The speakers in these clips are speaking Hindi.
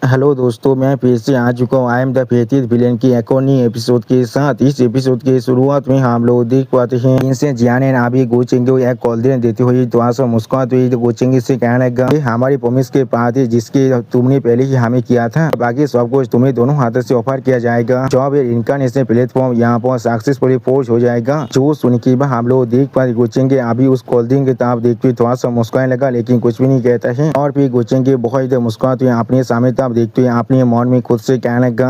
हेलो दोस्तों, मैं फिर से आ चुका हूँ आई एम द फेथिस विलेन की एक और नई एपिसोड के साथ। इस एपिसोड के शुरुआत में हम लोग देख पाते हैं इनसे जियान एंड अभी गोचेंगे को एक कॉल देती हुई थोड़ा सा मुस्कुराती हुई गोचेंगे से कहने लगा ये हमारी प्रॉमिस के पास है जिसके तुमने पहले ही हमें किया था। बाकी सब कुछ तुम्हें दोनों हाथों से ऑफर किया जाएगा। जॉब इनकारनेशन प्लेटफॉर्म यहाँ पर सक्सेसफुली फोर्स हो जाएगा। जो सुन के बाद हम लोग देख पाते गोचेंगे अभी उस कॉल के ताब देखते हुए थोड़ा सा मुस्कुराने लगा, लेकिन कुछ भी नहीं कहता है। और फिर गोचेंगे बहुत मुस्कुराते हुए अपने सामने देखते हुए अपने मन में खुद से कहने लगा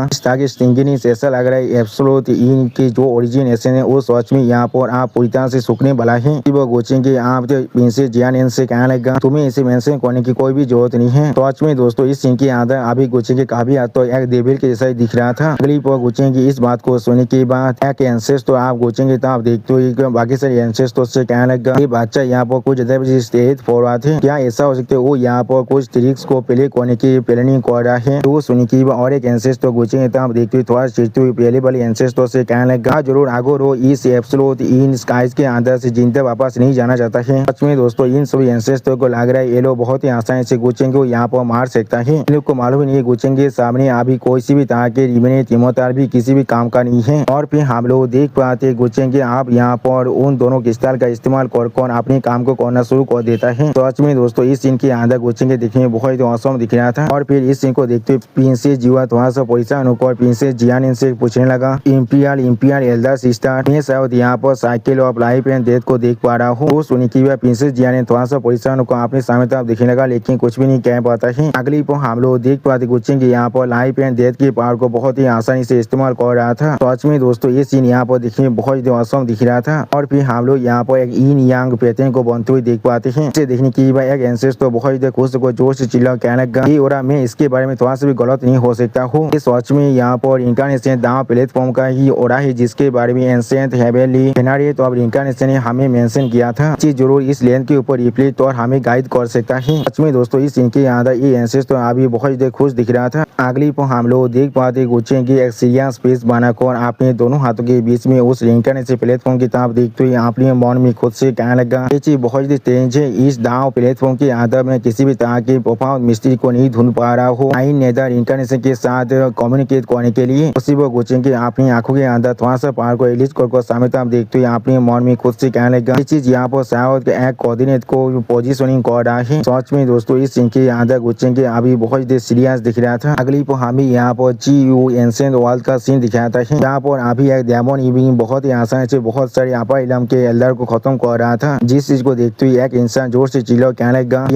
ऐसा लग रहा है एब्सोल्यूट इन के जो ओरिजिन ऐसे है वो सच में यहाँ पर आप पूरी तरह से सूखने वाला है। वो गोचेंगे आप प्रिंसेस जियान से कहने लगा तुम्हें इसे मेंशन करने की कोई भी जरूरत नहीं है। सच में दोस्तों इस सीन के अंदर अभी गोचेंगे काफी हद तो एक डेविल के जैसा ही दिख रहा था। अगली पर गोचेंगे इस बात को सुनने के बाद एक एंसेस तो आप गोचेंगे तो आप देखते हुए बाकी सारे एंसेस तो से कहने लगा ये बच्चा यहाँ पर कुछ स्टेज फॉरवर्ड है, क्या ऐसा हो सकता है वो यहाँ पर कुछ ट्रिक्स को प्ले करने की प्लानिंग कर रहा है। तो सुनी की और एक एंसेस्टर गोचेंगे तो आप देखते हुए थोड़ा चिड़ते हुए पहले वाले एंसेस्टर से कहने लगा जरूर आगोर हो इस एब्सोल्यूट इन स्काइज के अंदर से जिंदा वापस नहीं जाना चाहता है। सच में दोस्तों इन सभी एंसेस्टर को लग रहा है ये लोग बहुत ही आसानी से गोचेंगे को यहाँ पर मार सकता है। इन लोग को मालूम नहीं गोचेंगे सामने अभी कोई सी भी तरह के रिमेनेट इमोतार भी किसी भी काम का नहीं है। और फिर हम लोग देख पाते गोचेंगे आप यहाँ पर उन दोनों क्रिस्टल का इस्तेमाल कर अपने काम को करना शुरू कर देता है। सच में दोस्तों इस सीन के अंदर गोचेंगे देखने में बहुत ही औसम दिख रहा था। और फिर इस सीन को देखते प्रिंसेस जीवा थोड़ा सा परेशान होकर प्रिंसेस जियान इनसे पूछने लगा इंपियर एल्डर सिस्टर मैं शायद यहाँ पर cycle of life and death को देख पा रहा हूँ। वो सुनी की प्रिंसेस जियान ने थोड़ा सा परेशान होकर अपने सामने तरफ देखने लगा, लेकिन कुछ भी नहीं कह पाता है। अगली पर हम लोग देख पाते गोचेंगे यहाँ पर लाइफ एंड डेथ के पावर को बहुत ही आसानी से इस्तेमाल कर रहा था। सच में दोस्तों ये सीन यहाँ पर देखने में बहुत ही औसम दिख रहा था। और फिर हम लोग यहाँ पर एक इन यांग पैटर्न को बनते हुए देख पाते हैं। इसे देखने की एक एंसेस तो बहुत ही खुश को जोश से चिल्ला कहने लगा ये और मैं इसके बारे में थोड़ा सा भी गलत नहीं हो सकता हूँ। इस सच में यहाँ पर इनकारनेशन दाव प्लेटफॉर्म का ही ओरा है जिसके बारे में एंसेंट हेवेली फेनारी तो अब इनकारनेशन ने हमें मेंशन किया था। चीज जरूर इस लेंथ के ऊपर रिफ्लेक्ट और हमें गाइड कर सकता है। सच में दोस्तों इस इनके अंदर ये एंसेस तो अभी बहुत ही खुश दिख रहा था। अगली पर हम लोग देख पाते गोचेंगे एक सीरियस स्पेस बनाकर अपने दोनों हाथों के बीच में उस इनकारनेशन प्लेटफॉर्म की तरफ देखते हुए अपने मन में खुद से कहने लगा ये चीज बहुत ही तेज है। इस दाव प्लेटफॉर्म के अंदर में किसी भी तरह की प्रोफाउंड मिस्ट्री को नहीं ढूंढ पा रहा हूँ। आई नेदर इनकारनेशन के साथ कम्युनिकेट करने के लिए वो गोचेंगे अपनी आंखों के अंदर थोड़ा सा पावर को रिलीज कर सामने तरफ देखते हुए अपने मन में खुद से कहने लगा ये चीज यहाँ पर शायद एक कोऑर्डिनेट को पोजीशनिंग कर रहा है। सच में दोस्तों इस सीन के अंदर गोचेंगे अभी बहुत ही सीरियस दिख रहा था। अगली पर हमें यहाँ पर एंशिएंट वर्ल्ड का सीन दिखाया था यहाँ पर अभी एक डेमन इविंग बहुत ही आसानी से बहुत सारे अपर इलम के एल्डर को खत्म कर रहा था। जिस चीज को देखते हुए एक इंसान जोर से चिल्ला कहने लगा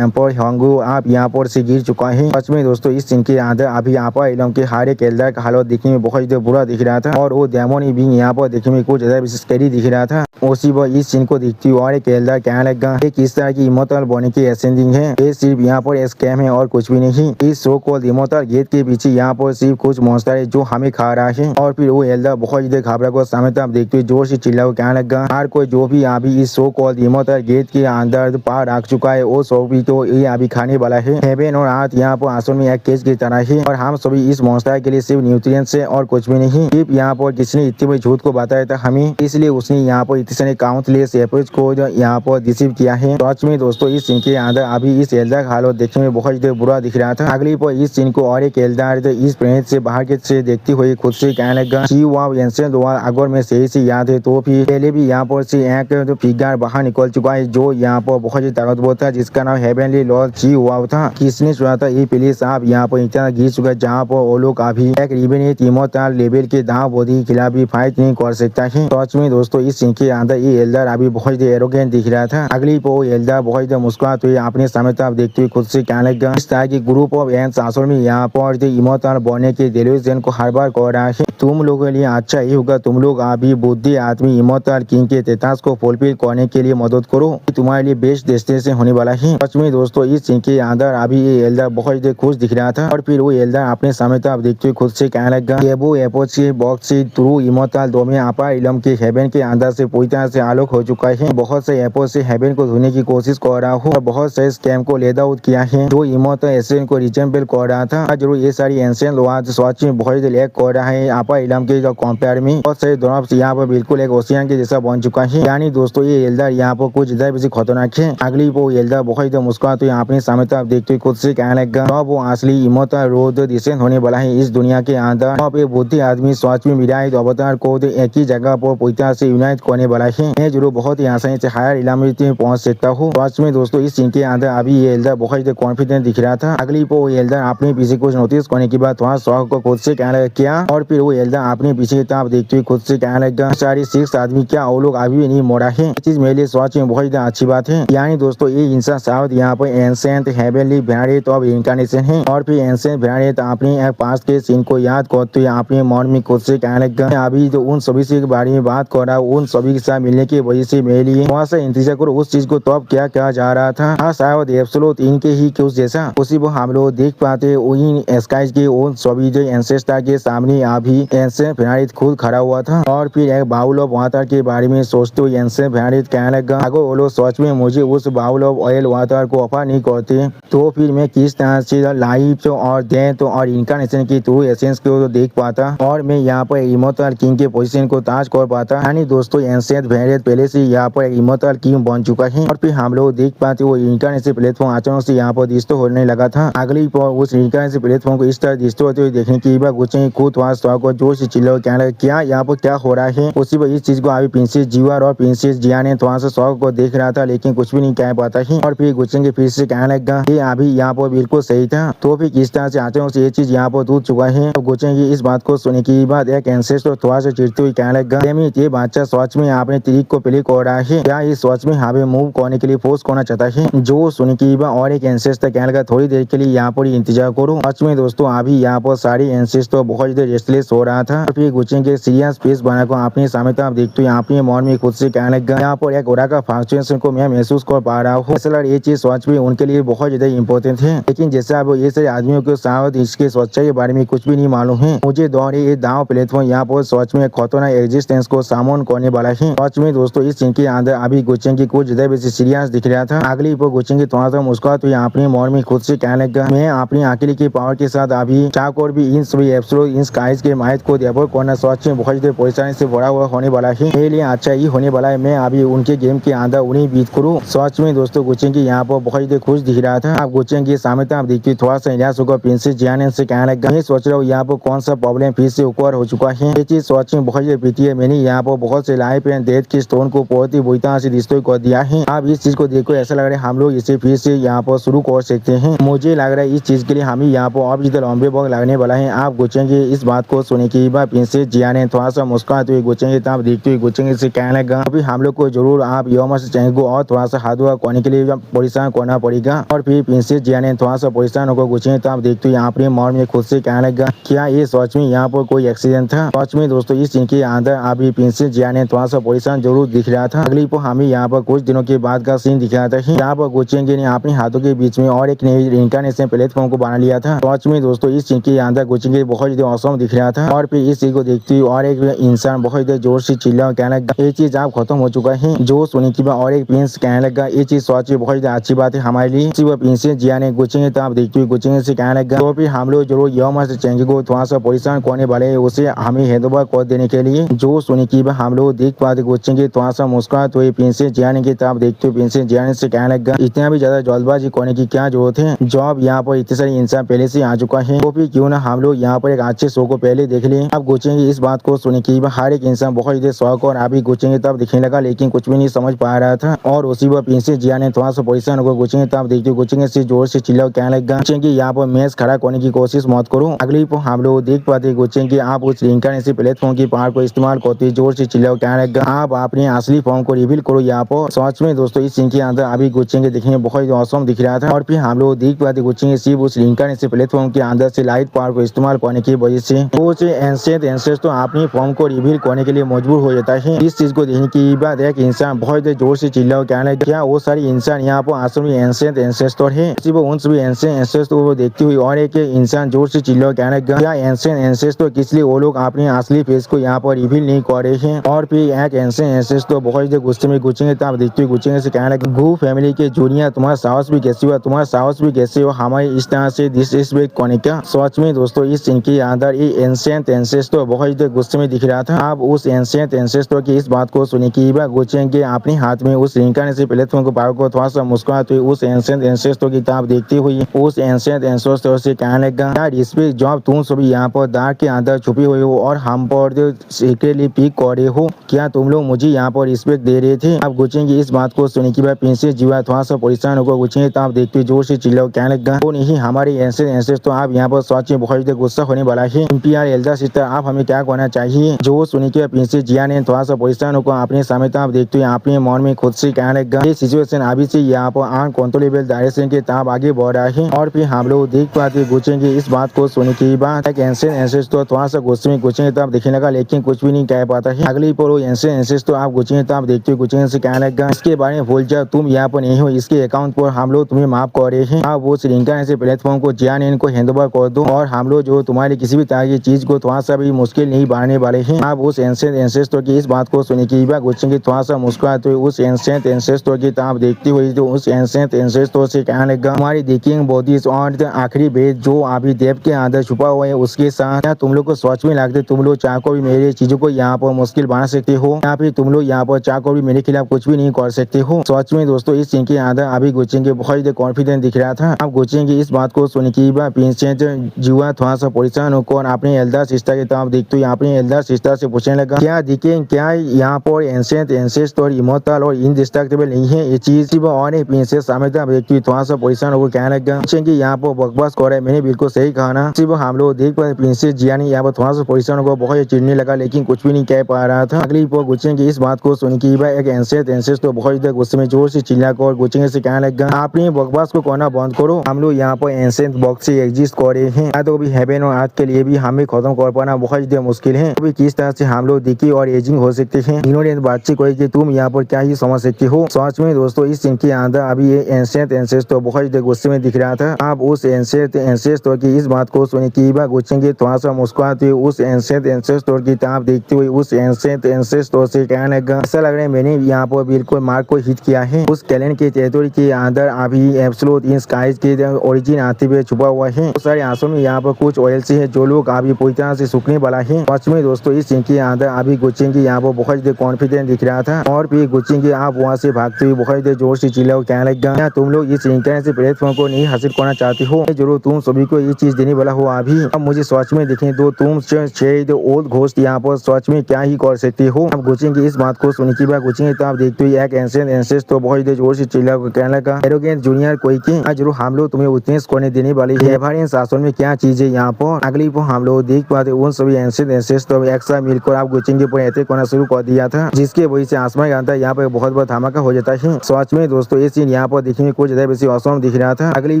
एम्पर होंगू आप यहाँ पर से गिर चुका है। सच में दोस्तों इस सीन के अंदर अभी अपर इलम के हर एक एल्डर का हालत देखने में बहुत ही बुरा दिख रहा था। और वो डेमन इविंग यहाँ पर देखने में कुछ ज्यादा स्कैरी दिख रहा था। उसी वो इस सीन को देखते हुए और एक एल्डर कहने लगा ये किस तरह की इमोर्टल बने की एसेंडिंग है, ये सिर्फ यहाँ पर स्कैम है और कुछ भी नहीं। इस शो कॉल्ड इमोर्टल गेट के पीछे यहाँ पर सिर्फ कुछ मॉन्स्टर है जो हमें खा रहा है। और फिर वो एल्डर बहुत ही घबरा को सामने तरफ देखते हुए जोर से चिल्ला को कहने लगा हर कोई जो भी अभी इस शो कॉल्ड इमोर्टल गेट के अंदर पार रख चुका है वो सो भी तो ये अभी खाने वाला है। हेवन और अर्थ यहाँ पर आंसू में एक केज की तरह है और हम सभी इस मॉन्स्टर के लिए सिर्फ न्यूट्रिएंट्स है और कुछ भी नहीं। सिर्फ यहाँ पर किसने इतने बड़े झूठ को बताया था हमें, इसलिए उसने यहाँ पर इतने सारे काउंटलेस एप्रोच को यहाँ पर रिसीव किया है। सच में दोस्तों इस सीन के अंदर अभी इस एल्डर का हालत देखने में बहुत ही बुरा दिख रहा था। अगली पर इस सीन को और एक एल्डर इस प्लेनेट से बाहर के से देखती हुई खुद से कहने लगा अगर मैं सही से याद है तो फिर पहले भी यहाँ पर से एक फिगर बाहर निकल चुका है जो यहाँ पर बहुत ही ताकतवर था जिसका नाम हेवनली लॉर्ड ची हुआ था। किसने सुना था ये प्लीज आप यहाँ पर इतना गिर चुका है जहाँ पर वो लोग अभी एक रिवेनेट इमोर्टल लेवल के दाव बोधी के खिलाफ भी फाइट नहीं कर सकता है। सच में दोस्तों इस सीन के अंदर ये एल्डर अभी बहुत ही एरोगेंट दिख रहा था। अगली पर वो एल्डर बहुत ही मुस्कुराते हुए अपने सामने तरफ देखते हुए खुद से कहने लगा इस तरह की ग्रुप ऑफ एंड्स असल में यहाँ पर इमोर्टल बनने के डेल्यूजन को हर बार कर रहा है। तुम लोगों के लिए अच्छा ही होगा तुम लोग अभी बुद्धि आदमी इमोर्टल किंग के तेतास को फुलफिल करने के लिए मदद करो, तुम्हारे लिए बेस्ट डेस्टिनेशन होने वाला है। सच में दोस्तों इस सीन के अंदर अभी ये एल्डर बहुत ही खुश दिख रहा था। और फिर वो एल्डर अपने सामने तरफ देखते हुए खुद से कहने लगा एबो एपोच के बॉक्स से थ्रू इमोर्टल दो में अपर इलम के हेवन के अंदर से पूरी तरह से आलोक हो चुका है। बहुत से एपोच से हेवन को ढूंढने की कोशिश कर रहा हूँ और बहुत से स्कैम को लेड आउट किया है जो इमोर्टल एसेंट को रिचेम्बल कर रहा था। जरूर ये सारी एंशिएंट लोग सच में बहुत लैग कर रहा है अपर इलम के कंपेयर में। बहुत सारे दोनों यहाँ पर बिल्कुल एक ओशियन के जैसा बन चुका है। यानी दोस्तों ये एल्डर यहाँ पर कुछ ज्यादा खतरनाक है। अगली वो एल्डर बहुत मुस्कुराते हुए अपने सामने तरफ देखते हुए खुद से कहने लगा अब वो असली इमोर्टल रोड डिसेंट होने वाला है इस दुनिया के अंदर। अब ये बुद्धि आदमी सच में मिराइट अवतार को एक ही जगह पर पूरी से यूनाइट करने वाला है। मैं जरूर बहुत ही आसानी से हायर इलामिटी में पहुंच सकता हूँ। सच में दोस्तों इस सीन के अंदर अभी ये एल्डर बहुत ही कॉन्फिडेंट दिख रहा था। अगली वो एल्डर अपने पीछे कुछ नोटिस करने के बाद थोड़ा शौक को खुद से कहने लगा क्या, और फिर वो एल्डर अपने पीछे की तरफ देखते हुए खुद से कहने लगा सारी 6 आदमी क्या वो लोग अभी भी नहीं मोड़ा है। ये चीज मेरे लिए सच में बहुत अच्छी बात है। यानी दोस्तों ये इंसान शायद यहाँ पर ancient heavenly variate of incarnation है, और फिर एंसेंट वेरिएट अपने पास्ट के सीन को याद करते हुए अपने मन में खुद से कहने लगा अभी तो उन सभी से बारे में बात कर रहा हूँ, उन सभी के साथ मिलने की वजह से मेरे लिए थोड़ा सा इंतजार करो उस चीज को तो अब क्या कहा जा रहा था। हाँ शायद एब्सोल्यूट इनके ही कुछ जैसा उसी वो हम लोग देख पाते उन स्काइज के उन सभी जो एंसेस्टर के सामने अभी एंसेंट वेरिएट खुद खड़ा हुआ था, और फिर एक बाउल ऑफ वाटर के बारे में सोचते हुए एंसेंट वेरिएट कहने लगा अगर वो लोग सच में मुझे उस बाउल ऑफ ऑयल वाटर को ऑफर नहीं करते तो फिर मैं किस तरह से लाइफ और डेथ और इनकार्नेशन की ट्रू एसेंस को देख पाता, और मैं यहाँ पर इमोर्टल किंग के पोजीशन को ताज कर पाता। यानी दोस्तों एंसेंट वेरिएट पहले से यहाँ पर इमोर्टल किंग बन चुका है, और फिर हम लोग देख पाते वो इनकार्नेशन प्लेटफॉर्म अचानक से यहाँ पर डिस्टो होने लगा था। अगली उस इनकार्नेशन प्लेटफॉर्म को इस तरह डिस्टो होते हुए देखने की बात गुस्से खुद को जोर से चिल्ला कहने लगा क्या यहाँ पर क्या हो रहा है। उसी पर इस चीज को अभी प्रिंसेस जीवार और प्रिंसेस जिया ने थोड़ा सा शौक को देख रहा था लेकिन कुछ भी नहीं कह पाता है, और फिर गुस्से के फिर से कहने लगा ये अभी यहाँ पर बिल्कुल सही था, तो फिर किस तरह से अचानक से ये चीज यहाँ पर टूट चुका है। तो गुस्से की इस बात को सुनने की बाद एक एंसेस्टर थोड़ा सा चिढ़ते हुए कहने लगा ये बच्चा सच में आपने ट्रिक को प्ले कर रहा है क्या, ये सच में हमें मूव करने के लिए फोर्स करना चाहता है। जो सुनने की बात और एक एंसेस्टर कहने लगा थोड़ी देर के लिए यहाँ पर इंतजार करो। सच में दोस्तों अभी यहाँ पर सारी एंसेस्टर बहुत ज्यादा रेस्टलेस हो रहा था, तो फिर गुस्से के सीरियस फेस बनाकर अपने सामने तरफ देखते हुए अपने मन में खुद से कहने लगा यहाँ पर एक ओरा का फंक्शन को मैं महसूस कर पा रहा हूँ। असल ये चीज सच में उनके लिए बहुत ज्यादा इंपॉर्टेंट है, लेकिन जैसे अब ये सारे आदमियों को शायद इसके सच्चाई के बारे में कुछ भी नहीं मालूम है। मुझे दौरे ये दाव प्लेटफॉर्म यहाँ पर सच में खतरनाक एग्जिस्टेंस को सामोन करने वाला है। सच में दोस्तों इस सीन के अंदर अभी गुच्चें की कुछ ज्यादा बेसी सीरियस दिख रहा था। अगली पर गुच्चें की थोड़ा सा मुस्कुराते हुए अपने मन में खुद से कहने लगा मैं अपनी अकेले की पावर के साथ अभी चाक और भी इन सभी एब्सोल्यूट इन स्काइज के माहित को डेवलप करना सच में बहुत ज्यादा परेशानी से बड़ा हुआ होने वाला है। मेरे लिए अच्छा ही होने वाला है मैं अभी उनके गेम के अंदर उन्हें बीत करूँ। सच में दोस्तों गुच्चें की यहाँ पर बहुत ज्यादा खुश दिख रहा था। आप गुच्चें के सामने आप देखिए थोड़ा सा निराश होकर प्रिंसेस जियाने से कहने लगा मैं सोच रहा हूँ यहाँ पर कौन सा प्रॉब्लम फिर से ऊपर हो चुका है। ये चीज सच में बहुत ज्यादा पीती है। मैंने यहाँ पर बहुत से लाइफ एंड डेथ के स्टोन को बहुत ही बुरी तरह से डिस्ट्रॉय कर दिया है। आप इस चीज को देखो ऐसा लग रहा है हम लोग इसे फिर से यहाँ पर शुरू कर सकते हैं। मुझे लग रहा है इस चीज के लिए हमें यहाँ पर अब ज्यादा लंबे वक्त लगने वाला है। आप गुच्चेंगे इस बात को सुने की बात प्रिंसेस जिया ने थोड़ा सा मुस्कुराते हुए गुच्चेंगे तब देखते हुए गुच्चेंगे से कहने लगा अभी हम लोग को जरूर आप योमा से चाहेंगे और थोड़ा सा हाथ हुआ करने के लिए परेशान करना पड़ेगा। और फिर प्रिंसेस जिया ने थोड़ा सा परेशान होकर गुच्चेंगे तब देखते हुए अपने मन में खुद से कहने लगा क्या ये सच में यहाँ पर कोई एक्सीडेंट था। सच में दोस्तों इस सीन के अंदर अभी प्रिंसेस जिया ने थोड़ा सा परेशान जरूर दिख रहा था। अगली पर हमें यहाँ पर कुछ दिनों के बाद का सीन दिख रहा था। यहाँ पर गुच्चेंगे ने अपने हाथों के बीच में और एक नई इनकार्नेशन प्लेटफॉर्म को बना लिया था। सच में दोस्तों इस सीन के अंदर गुच्चेंगे बहुत ज्यादा औसम दिख रहा था, और फिर इस चीज को देखते हुए और एक इंसान बहुत ज्यादा जोर से चिल्ला कहने लगा ये चीज आप खत्म हो चुका है। जो सुनी की और एक प्रिंस कहने लगा ये चीज सच में बहुत ज्यादा अच्छी बात है हमारे लिए। प्रिंसेस जिया ने गुच्चेंगे तब देखते हुए गुच्चेंगे से कहने लगा तो फिर हम लोग जरूर योमा से चेंगे को थोड़ा सा परेशान करने वाले है उसे हमें हैदोबा कर देने के लिए। जो सुनी की हम लोग देख पाते गुच्चेंगे थोड़ा सा मुस्कुराते हुए प्रिंसेस जिया ने की तरफ देखते हुए प्रिंसेस जिया ने से कहने लगा इतना भी ज्यादा जल्दबाजी करने की क्या जरूरत है, जॉब यहाँ पर इतने सारे इंसान पहले से आ चुका है तो फिर क्यों ना हम लोग यहाँ पर एक अच्छे शो को पहले देख ले। अब गुच्चेंगे इस बात को सुने की हर एक इंसान बहुत ज्यादा शौक और अभी गुच्चेंगे तब दिखने लगा लेकिन कुछ भी नहीं समझ पा रहा था। और उसी पर प्रिंसेस जिया ने थोड़ा सा परेशान होकर गुच्चेंगे तब देखते गुच्चेंगे से जोर से चिल्ला कहने लगा गुच्चेंगे यहाँ पर मैच खड़ा करने की कोशिश मत करो। अगली पर हम लोग देख पाते गुच्चेंगे आप उस इनकार्नेशन प्लेटफॉर्म की पावर को इस्तेमाल करते जोर से चिल्ला कहने लगा आप अपने असली फॉर्म को रिवील करो यहाँ पर। सच में दोस्तों इस सीन के अंदर अभी गुच्चेंगे देखने में बहुत औसम दिख रहा था, और फिर हम लोग देख पाते गुच्चेंगे सिर्फ उस इनकार्नेशन प्लेटफॉर्म के अंदर से लाइट पावर को इस्तेमाल करने की वजह से कुछ एंसेंट एंसेस्टर अपनी फॉर्म को रिवील करने के लिए मजबूर हो जाता है। इस चीज को देखने की बाद एक इंसान बहुत जोर से चिल्ला कहने लगा क्या वो सारी इंसान यहाँ पर असल में एंसेंट एंसेस्टर है। उन सभी एंसेंट एंसेस्टर को देखते हुए और एक इंसान जोर से चिल्ला कहने लगा क्या एंसेंट एंसेस्टर किस लिए वो लोग अपने असली फेस को यहाँ पर रिवील नहीं कर रहे हैं। और फिर एक एंसेंट एंसेस्टर बहुत गुस्से में गुच्चेंगे तब देखते हुए गुच्चेंगे से कहने लगा गू फैमिली के जूनियर तुम्हारा साहस भी कैसे हुआ, तुम्हारा साहस भी कैसे हो हमारे इस तरह से डिसरिस्पेक्ट करने का। सच में दोस्तों इस सीन के अंदर ये एंसेंट एंसेस्टर बहुत गुस्से में दिख रहा था। अब उस एंसेंट एंसेस्टर की इस बात को सुने की गुच्चेंगे अपने हाथ में उस इनकार्नेशन प्लेटफॉर्म को पावर को थोड़ा सा मुस्कुराते हुए उस एंसेंट एंसेस्टर की तरफ देखते हुए उस एंशिएंट एंसेस्टर से कहने लगा, यार इस पे जब तुम सभी यहाँ पर दाग के अंदर छुपे हुए हो और हम पर सीक्रेटली पिक कर रहे हो, क्या तुम लोग मुझे यहाँ पर रिस्पेक्ट दे रहे थे? आप गुचेंगे इस बात को सुनने के बाद प्रिंसेस जीवा थोड़ा सा परेशान होकर गुचेंगे तो आप देखते जोर से चिल्लाओ कहने लगा, वो नहीं हमारे एंसेस्टर तो आप यहाँ पर सच में बहुत गुस्सा होने वाला है। इम्पियर एल्डर सिस्टर आप हमें क्या कहना चाहिए? जो सुनने के बाद प्रिंसेस जिया ने थोड़ा सा परेशान होकर अपने सामने तो आप देखते अपने मन में खुद से कहने लगा, ये सिचुएशन अभी से यहाँ पर अनकंट्रोलेबल डायरेक्शन के ताब आगे बढ़ रहा है। और फिर हम लोग देख पाते गुचेंगे इस बात को सुनने के बाद एक एंशिएंट एंसेस्टर थोड़ा सा गुस्से में गुचेंगे तो आप देखने लगा, लेकिन कुछ भी नहीं कह पाता है। अगली पर वो एंशिएंट एंसेस्टर आप गुचेंगे तो आप देखते गुचेंगे से कहने लगा, इसके बारे में भूल जाओ, तुम यहाँ पर नहीं हो, इसके अकाउंट पर हम लोग तुम्हें माफ कर रहे हैं। आप वो श्रृंखला ऐसे प्लेटफॉर्म को जियान इनको हैंडओवर कर दो और हम लोग जो तुम्हारे किसी भी तरह की चीज को थोड़ा सा भी मुश्किल नहीं बढ़ने वाले हैं। आप उस एंशिएंट एंसेस्टर की इस बात को सुनने के बाद गुचेंगे थोड़ा सा मुस्कुराते हुए उस एंशिएंट एंसेस्टर की आप देखते हुए तो उस एंशिएंट एंसेस्टर से कहने लगा, हमारी देखिंग बॉडीज और आखिरी भेद जो अभी देव के अंदर छुपा हुआ है उसके साथ क्या तुम लोग को सोच में लगते तुम लोग चाहकर भी मेरे चीजों को यहाँ पर मुश्किल बना सकते हो, या फिर तुम लोग यहाँ पर चाहकर भी मेरे खिलाफ कुछ भी नहीं कर सकते हो? सच में दोस्तों इस सीन के अंदर अभी गुचेंगे बहुत कॉन्फिडेंट दिख रहा था। अब गुचेंगे इस बात को सुनने के बाद प्रिंसेस जुआ थोड़ा सा परेशान होकर अपने एल्डर सिस्टर के तरफ देखते हुए अपने एल्डर सिस्टर से पूछने लगा, क्या दिखें क्या यहाँ पर एंशिएंट एंसेस्टर इमॉर्टल और इनडिस्ट्रक्टिबल नहीं है ये चीज? और प्रिंसेस सामने व्यक्ति थोड़ा सा परेशान होकर कहने लगा, गुचेंगे यहाँ पर बकवास कर रहा है, मैंने बिल्कुल सही कहा ना? सिर्फ हम लोग देख पाए प्रिंसेस जिया ने यहाँ पर थोड़ा सा परेशान होकर बहुत चिढ़ने लगा, लेकिन कुछ भी नहीं कह पा रहा था। अगली पर गुचेंगे इस बात को सुन के एक एंशिएंट एंसेस्टर बहुत गुस्से में जोर से चिल्लाकर गुचेंगे से कहने लगा, आपने बकवास को कहना बंद करो, हम लोग यहाँ पर एंशिएंट बॉक्स से एग्जिस्ट कर रहे हैं, तो भी हेवन और अर्थ के लिए भी हमें खत्म कर पाना बहुत ज्यादा मुश्किल है। अभी किस तरह से हम लोग दिखी और एजिंग हो सकते हैं, इन्होंने बातचीत कही कि तुम यहाँ पर क्या ही समझ सकते हो? सच में दोस्तों इस सीन के अंदर अभी ये एंशिएंट एंसेस्टर बहुत गुस्से में दिख रहा था। आप उस एंशिएंट एंसेस्टर की इस बात को सुने की बात गुचेंगे थोड़ा सा मुस्कुराते हुए उस एंशिएंट एंसेस्टर की तरफ देखते हुए उस एंशिएंट एंसेस्टर से कहने लगा, ऐसा लग रहा है मैंने यहाँ पर बिल्कुल मार्क को हिट किया है। उस कैलेंडर के टेरिटोरी के अंदर अभी एब्सोल्यूट इन स्काइज के ओरिजिन आते हुए छुपा हुआ है। बहुत सारे आंसू में यहाँ पर कुछ ऑयल से है जो लोग अभी पूरी तरह से सूखने वाला है। सच में दोस्तों इस सीन के अंदर अभी गुचेंगे यहाँ पर बहुत कॉन्फिडेंट दिख रहा था। और फिर गुचेंगे आप वहाँ से भागते हुए बहुत जोर से चिल्लाओ कहने लगा, क्या तुम लोग इस श्रृंखला से प्लेटफॉर्म को नहीं हासिल करना चाहते हो? जरूर तुम सभी को ये चीज देने वाला हो। अभी अब मुझे सच में दिखे दो, तुम शेड ओल्ड घोस्ट यहाँ पर सच में क्या ही कर सकते हो? अब गुचेंगे इस बात को सुनने के बाद गुचेंगे तो आप देखते हुए एक एंशिएंट एंसेस्टर बहुत जोर से चिल्लाकर कहने लगा, एरोगेंट जूनियर कोई की जरूर हम लोग तुम्हें विटनेस करने देने वाले हैं। एवरियंस शासन में क्या चीज है यहाँ पर? अगली पर हम लोग देख पाते उन सभी एंशिएंट एंसेस्टर एक साथ मिलकर आप गुचेंगे पर अटैक करना शुरू कर दिया था, जिसके वजह से आसमान के अंदर यहाँ पर बहुत बड़ा धमाका हो जाता है। सच में दोस्तों ये सीन यहाँ पर देखने में कुछ ज्यादा बेसी औसम दिख रहा था। अगली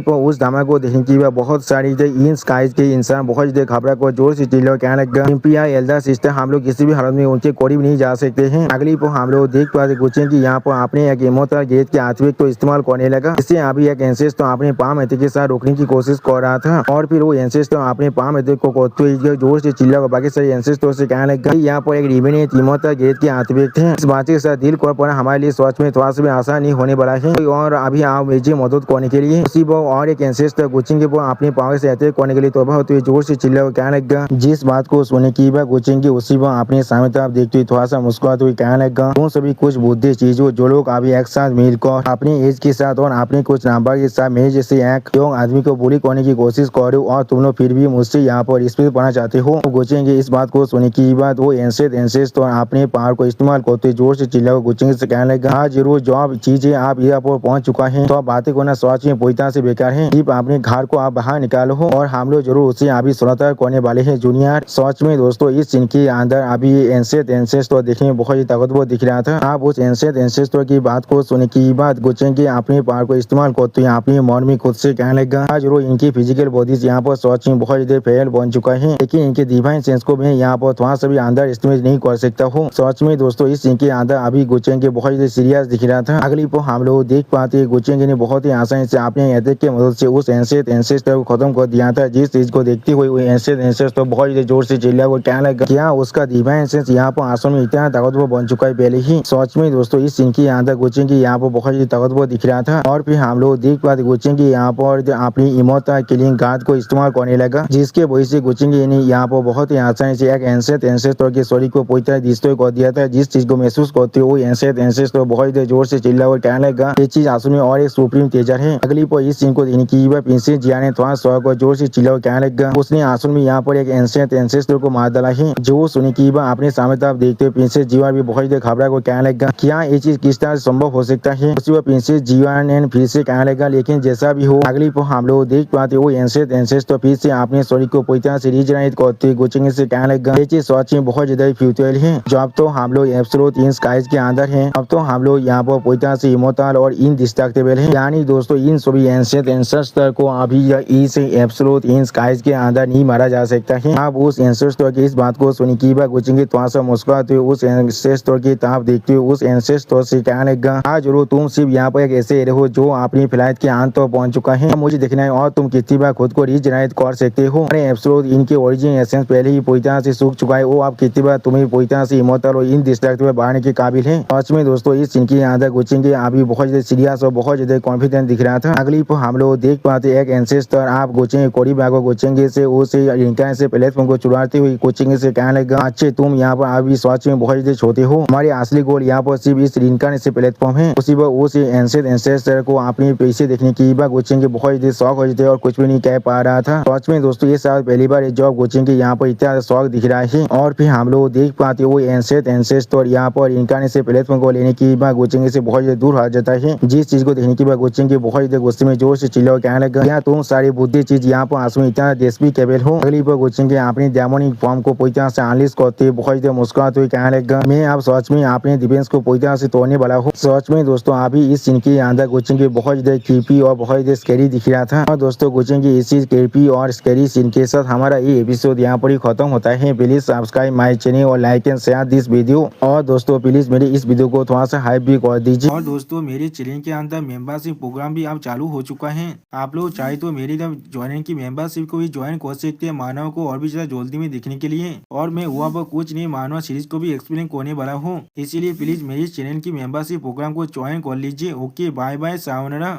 पर उस धमाके को देखने की बहुत सारी इन स्काइज के इंसान बहुत घबरा को जोर से चिल्ला कहने लगा, इम्पियर एल्डर सिस्टर हम लोग किसी भी हालत में उनके करीब नहीं जा सकते हैं। अगली पर हम लोग देख पाते गुचेंगे यहाँ पर अपने एक इमॉर्टल गेट के आत्विक को इस्तेमाल करने लगा। इससे अभी एक एंसेस्टर अपने पाम एथिक के साथ रोकने की कोशिश कर रहा था। और फिर वो एंसेस्टर अपने पाम एथिक को करते हुए जोर से चिल्ला बाकी सारे एंसेस्टर से कहने लगा, यहाँ पर एक रिमेनियंट इमॉर्टल गेट के आत्विक थे। इस बात के साथ दिल कर पाना हमारे लिए सच में थोड़ा सा भी आसान नहीं होने वाला है। और अभी आप मुझे मदद करने के लिए उसी और एक एंसेस्टर गुचेंगे वो अपने पावर से अटैक करने के लिए तोबा होते हुए जोर से चिल्ला कहने लगा। जिस बात को सुनने की बात गुचेंगे उसी पर अपने सामने तरफ देखते हुए थोड़ा सा मुस्कुराते हुए कहने लगा, तुम सभी कुछ बुद्धि चीजों जो लोग अभी एक साथ मिलकर अपनी एज के साथ और अपने कुछ नंबर के साथ मेरे जैसे एक यंग आदमी को बुली करने की कोशिश कर रहे हो और तुम लोग फिर भी मुझसे यहाँ पर रिस्पेक्ट पाना चाहते हो। तो गुचेंगे इस बात को सुनने की बात वो एंशिएंट एंसेस्टर अपने पावर को इस्तेमाल करते जोर से चिल्ला गुचेंगे से कहने लगा, हाँ जरूर जो चीजें आप यहाँ पर पहुंच चुका है तो बातें करना सच में पूरी तरह से बेकार है। सिर्फ अपने घर को आप बाहर निकालो हो और हम लोग जरूर उसे अभी सुरक्षा करने वाले हैं जूनियर। सच में दोस्तों इस सीन के अंदर अभी एंशिएंट एंसेस्टर देखने में बहुत ही ताकतवर दिख रहा था। आप उस एंशिएंट एंसेस्टर की बात को सुनने की बात गुचेंगे अपने पावर को इस्तेमाल करते हैं अपने मन में खुद से कहने लगा, जरूर इनकी फिजिकल बॉडीज यहाँ पर सच में बहुत ज्यादा फेल बन चुका है, लेकिन इनके डिवाइन सेंस को मैं यहाँ पर थोड़ा सा भी अंदर एस्टिमेट नहीं कर सकता हूँ। सच में दोस्तों इस सीन के अंदर अभी गुचेंगे बहुत ज्यादा सीरियस दिख रहा था। अगली पर हम लोग देख पाते गुचेंगे ने बहुत ही आसानी से अपने अटैक की मदद से उस एंशिएंट एंसेस्टर को खत्म कर दिया था। जिस चीज को देखते हुए वो एंशिएंट एंसेस्टर बहुत जोर से चिल्ला वो कहने लगा, क्या उसका डिवाइन सेंस यहाँ पर आसमान में इतना ताकतवर बन चुका है पहले ही? सच में दोस्तों इस सीन के अंदर गुचेंगे यहाँ पर बहुत ही ताकतवर दिख रहा था। और फिर हम लोग देख पाते गुचेंगे यहाँ पर अपनी इमॉर्टल किलिंग गार्ड को इस्तेमाल करने लगा, जिसके वजह से गुचेंगे ने यहाँ पर बहुत ही आसानी से एक एंशिएंट एंसेस्टर के शरीर को पूरी तरह डिस्ट्रॉय कर दिया था। जिस चीज को महसूस करते हुए एंशिएंट एंसेस्टर बहुत जोर से चिल्ला और कहने लगा, ये चीज आसमान में और एक सुप्रीम तेजर है। अगली पर इस सीन को देखने की वह प्रिंसेस जिया ने थोड़ा शौक और जोर से चिल्ला और कहने लगा उसने आंसू में यहाँ पर एक एंशियंट एंसेस्टर को मार डाला है। जो सुनी की वह अपने सामने तरफ देखते हुए प्रिंसेस जीवा भी बहुत ही घबरा को कहने लगा क्या ये चीज किस तरह संभव हो सकता है। उसी वह प्रिंसेस जीवा ने फिर से कहने लगा लेकिन जैसा भी हो अगली पर हम लोग देख पाते वो एंशियंट एंसेस्टर फिर से अपने शरीर को पूरी तरह से रिजनरेट करते गोचिंग से कहने लगा ये चीज सच में बहुत ज्यादा फ्यूचुअल है। जो अब तो हम लोग एब्सोल्यूट इन स्काइज के अंदर हैं। अब तो हम लोग यहाँ पर पूरी तरह से इमोर्टल और इनडिस्ट्रक्टेबल हैं। यानी दोस्तों इन सभी एंशियंट एंसेस्टर को अभी इस एब्सोल्यूट इन स्काइज के अंदर नहीं मारा जा सकता है। अब उस एंसेस्टर की इस बात को सुनी की गोचिंग थोड़ा सा मुस्कुराते हुए उस एंसेस्टर की तरफ देखते हुए उस एंसेस्टर से कहने लगा हाँ जरूर तुम सिर्फ यहाँ पर एक ऐसे एरे हो जो अपनी फ्लाइट के अंत तो पहुंच चुका है। मुझे देखना है और तुम कितनी बार खुद को रिजनरेट कर सकते हो। एब्सोल्यूट इनके ओरिजिन एसेंस पहले ही पूरी तरह से सूख चुका है। वो आप कितनी बार तुम्हें पूरी तरह से इमोर्टल और इनडिस्ट्रक्टेबल बढ़ने के काबिल है। सच में दोस्तों इस सीन के अंदर गोचिंग अभी बहुत ज्यादा सीरियस और बहुत ज्यादा कॉन्फिडेंट दिख रहा था। अगली पर हम लोग देख पाते एक एंसेस्टर आप गोचिंग कोडी बैगो गोचिंग से उसे इनका से प्लेटफॉर्म को चुराते हुए कोचिंग से कहने लगा अच्छे तुम यहाँ पर अभी सच में बहुत ज्यादा छोटे हो। हमारे असली गोल यहाँ पर सिर्फ इस इनका से प्लेटफॉर्म है। उसी पर उस एंसेस्टर को अपने पैसे देखने की गोचिंग बहुत ज्यादा शौक हो जाते और कुछ भी नहीं कह पा रहा था। सच में दोस्तों ये साल पहली बार जॉब गोचिंग के यहाँ पर इतना शौक दिख रहा है। और फिर हम लोग देख पाते वो एंसेस्टर यहाँ पर इनका से प्लेटफॉर्म को लेने की गोचिंग से बहुत ज्यादा दूर हो जाता है। जिस चीज को देखने की गोचिंग बहुत ज्यादा गुस्से में जोर से चिल्ला और कहने लगा क्या तुम सारी बुद्धि चीज यहाँ पर आंसू इतना देश भी केबल हो। अगली पर गोचिंग अपनी डेमोनिक फॉर्म को पूरी तरह से अनलिस्ट करते बहुत ज्यादा मुस्कुराते हुए कहने लगा मैं अब सच में अपने डिफेंस को पूरी तरह से तोड़ने वाला हूँ। सच में दोस्तों अभी इस सीन के अंदर गोचिंग बहुत ज्यादा क्रीपी और बहुत ज्यादा स्कैरी दिख रहा था। और दोस्तों गोचिंग इसी क्रीपी और स्कैरी सीन के साथ हमारा ये एपिसोड यहाँ पर ही खत्म होता है। प्लीज सब्सक्राइब माय चैनल और like and share this video. और दोस्तों प्लीज मेरे इस वीडियो को थोड़ा सा हाइप भी कर दीजिए। और दोस्तों मेरे चैनल के अंदर मेंबरशिप प्रोग्राम भी अब चालू हो चुका है। आप लोग चाहे तो मेरी ज्वाइन की मेंबरशिप को भी ज्वाइन कर सकते हैं मानव को और भी ज्यादा जल्दी में देखने के लिए। और मैं वहाँ पर कुछ नहीं मानव सीरीज को भी एक्सप्लेन करने वाला हूँ। इसीलिए प्लीज मेरी चैनल की मेंबरशिप प्रोग्राम को ज्वाइन कर लीजिए। Okay bye bye sayonara.